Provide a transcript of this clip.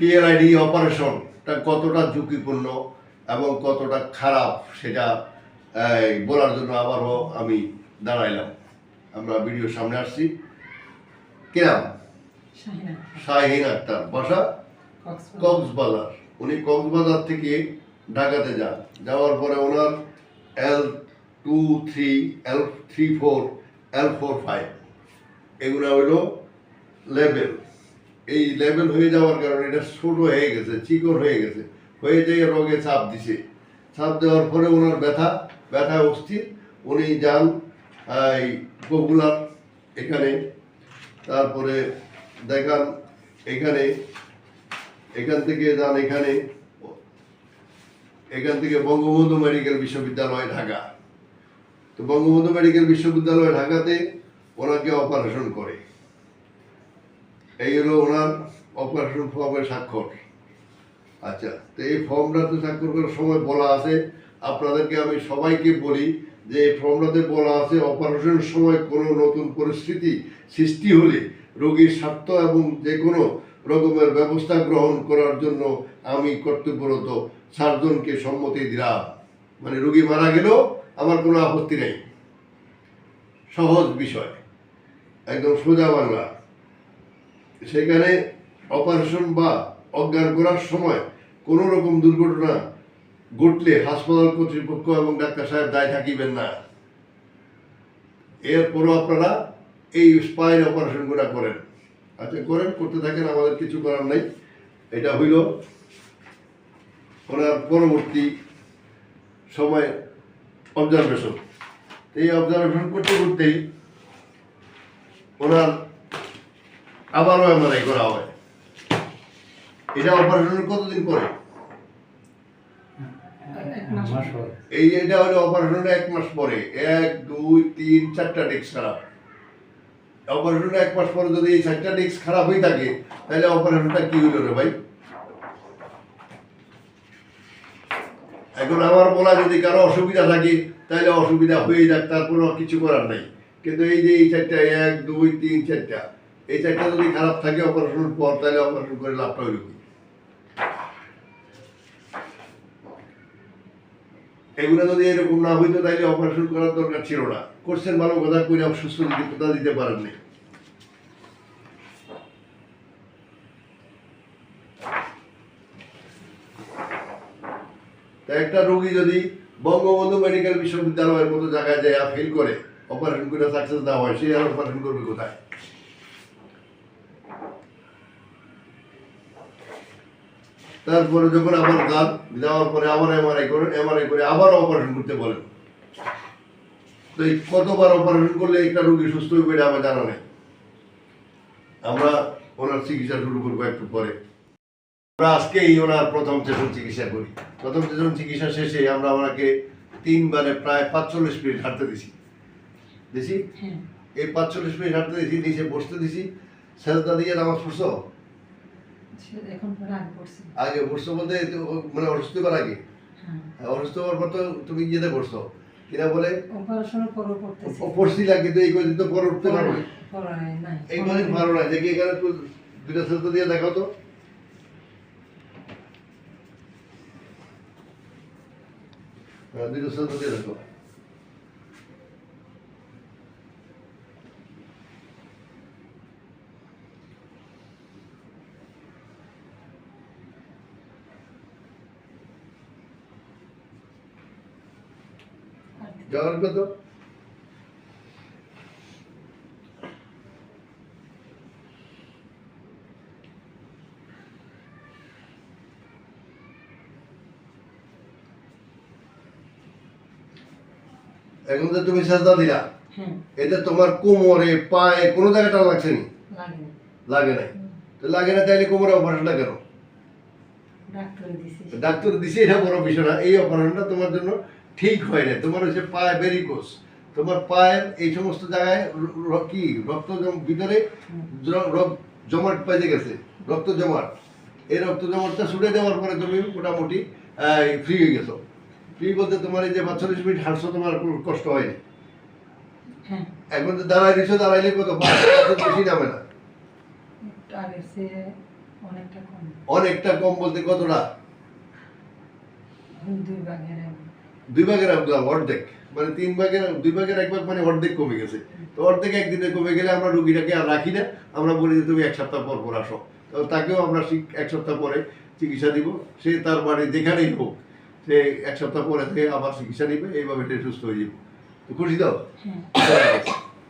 PLID অপারেশনটা কতটা ঝুঁকিপূর্ণ এবং কতটা খারাপ সেটা বলার জন্য আবারও আমি দাঁড়াইলাম। আমরা ভিডিওর সামনে আসছি। কিরাম শাহিন আক্তার, বাসা কক্সবাজার। উনি কক্সবাজার থেকে ঢাকাতে যান। যাওয়ার পরে ওনার L23, L34, L45 এগুলো হইল লেভেল। এই লেভেল হয়ে যাওয়ার কারণে এটা ছোট হয়ে গেছে, চিকন হয়ে গেছে, হয়ে যেয়ে রোগে চাপ দিছে। চাপ দেওয়ার পরে ওনার ব্যথা অস্থির। উনি যান এই পপুলার এখানে, তারপরে দেখান এখান থেকে যান এখান থেকে বঙ্গবন্ধু মেডিকেল বিশ্ববিদ্যালয় ঢাকা। তো বঙ্গবন্ধু মেডিকেল বিশ্ববিদ্যালয় ঢাকাতে ওনাকে অপারেশন করে। এই হলো ওনার অপারেশন ফর্মের স্বাক্ষর। আচ্ছা, তো এই ফর্মটাতে স্বাক্ষর করার সময় বলা আছে, আপনাদেরকে আমি সবাইকে বলি যে এই ফর্মটাতে বলা আছে অপারেশনের সময় কোনো নতুন পরিস্থিতি সৃষ্টি হলে রোগীর স্বার্থ এবং যে কোনো রকমের ব্যবস্থা গ্রহণ করার জন্য আমি কর্তব্যরত সার্জনকে সম্মতি দিলাম। মানে রোগী মারা গেলেও আমার কোনো আপত্তি নেই। সহজ বিষয়, একদম সোজা বাংলা। সেখানে অপারেশন বা অজ্ঞান করার সময় কোনো রকম দুর্ঘটনা ঘটলে হাসপাতাল কর্তৃপক্ষ এবং ডাক্তার সাহেব দায় থাকিবেন না। এরপরও আপনারা এই স্পাইন অপারেশনগুলো করেন। আচ্ছা, করতে থাকেন, আমাদের কিছু করার নাই। এটা হইল ওনার পরবর্তী সময় অবজারভেশন। এই অবজারভেশন করতেই ওনার আবারও এমআরআই করা হয়। এটা অপারেশনের কতদিন পরে? এটা হলো অপারেশনের 1 মাস পরে। 1, 2, 3, 4টা ডিস্ক খারাপ। অপারেশনের 1 মাস পরে যদি এই 4টা ডিস্ক খারাপ হয়ে থাকে, তাহলে অপারেশনটা কি হইল রে ভাই? এখন আমার বলা যদি কারো অসুবিধা থাকে তাহলে অসুবিধা হয়ে যাক, তারপরে কিছু করার নাই। কিন্তু এই যে এই 4টা 1, 2, 3, 4টা, এই 4টা যদি খারাপ থাকে অপারেশনের পর, তাহলে অপারেশন করে লাভটা হইল কি? এগুলো যদি এরকম না হইতো তাহলে অপারেশন করার দরকার ছিল না। করছেন ভালো কথা, করে অসুস্থ দিতে পারেননি। একটা রোগী যদি বঙ্গবন্ধু মেডিকেল বিশ্ববিদ্যালয়ের মতো জায়গায় যায় ফেল করে অপারেশন করে সাকসেস না হয়, সে আর অপারেশন করবে কোথায়? তারপরে যখন আবার গান দেওয়ার পরে আবার এমআরআই করে আবার অপারেশন করতে বলেন। তো এই কতবার অপারেশন করলে একটা রোগী সুস্থ হইবে এটা আমার জানা নেই। আমরা ওনার চিকিৎসা শুরু করবো একটু পরে। আমরা আজকে ওনার প্রথম সেশন চিকিৎসা করি। প্রথম সেশন চিকিৎসা শেষে আমরা ওনাকে 3 বারে প্রায় 45 মিনিট হাঁটতে দিছি। এই 45 মিনিট হাঁটতে দিছি, নিচে বসতে দিছি। সেজদা দিয়ে নামাজ পড়ছো? আগে পড়ছো বলতে মানে অসুস্থ হবার আগে? অসুস্থ হওয়ার পর তো তুমি ইয়েতে পড়ছো, কিনা বলে পড়ছিলা, কিন্তু এই কদিন তো পরে উঠতে পারো না। এই কদিন পারো না। দেখি এখানে একটু 2টা সেজদা দিয়ে দেখাও তো। হ্যাঁ, 2টা সেজদা দিয়ে দেখো। যাওয়ার কত? এখন তো তুমি সাজদা দিলা, এটা তোমার কোমরে পায়ে কোনো জায়গায় টান লাগছে নি? লাগে নাই। তো লাগে না তাইলে কোমরে অপারেশনটা কেন? ডাক্তার দিছে, এটা বড় বিষয় না। এই অপারেশনটা তোমার জন্য ঠিক হয় না। তোমার হচ্ছে পায়ে ভেরিকোজ, তোমার পায়ের এই সমস্ত জায়গায় কি রক্ত ভিতরে জমাট পাইতে গেছে, রক্ত জমাট। এই রক্ত জমাটটা ছুটে দেওয়ার পরে তুমি মোটামুটি ফ্রি হয়ে গেছো। ফ্রি বলতে তোমার এই যে 45 মিনিট হাঁটছো, তোমার কোনো কষ্ট হয়নি। এখন তো দাঁড়াই দিছো, দাঁড়াইলে কত বেশি নামে না। অনেকটা কম। অনেকটা কম বলতে কতটা? 2/1 অর্ধেক, মানে 2/1 মানে অর্ধেক কমে গেছে। তো অর্ধেক একদিনে কমে গেলে আমরা রুগীটাকে আর রাখি না, আমরা বলি যে তুমি 1 সপ্তাহ পর পর আসো। তো তাকেও আমরা 1 সপ্তাহ পরে চিকিৎসা দিব, সে তার বাড়ি যেখানেই হোক, সে 1 সপ্তাহ পরে থেকে আবার চিকিৎসা নিবে, এইভাবে সে সুস্থ হয়ে যাবে। তো খুশি দাও? হ্যাঁ।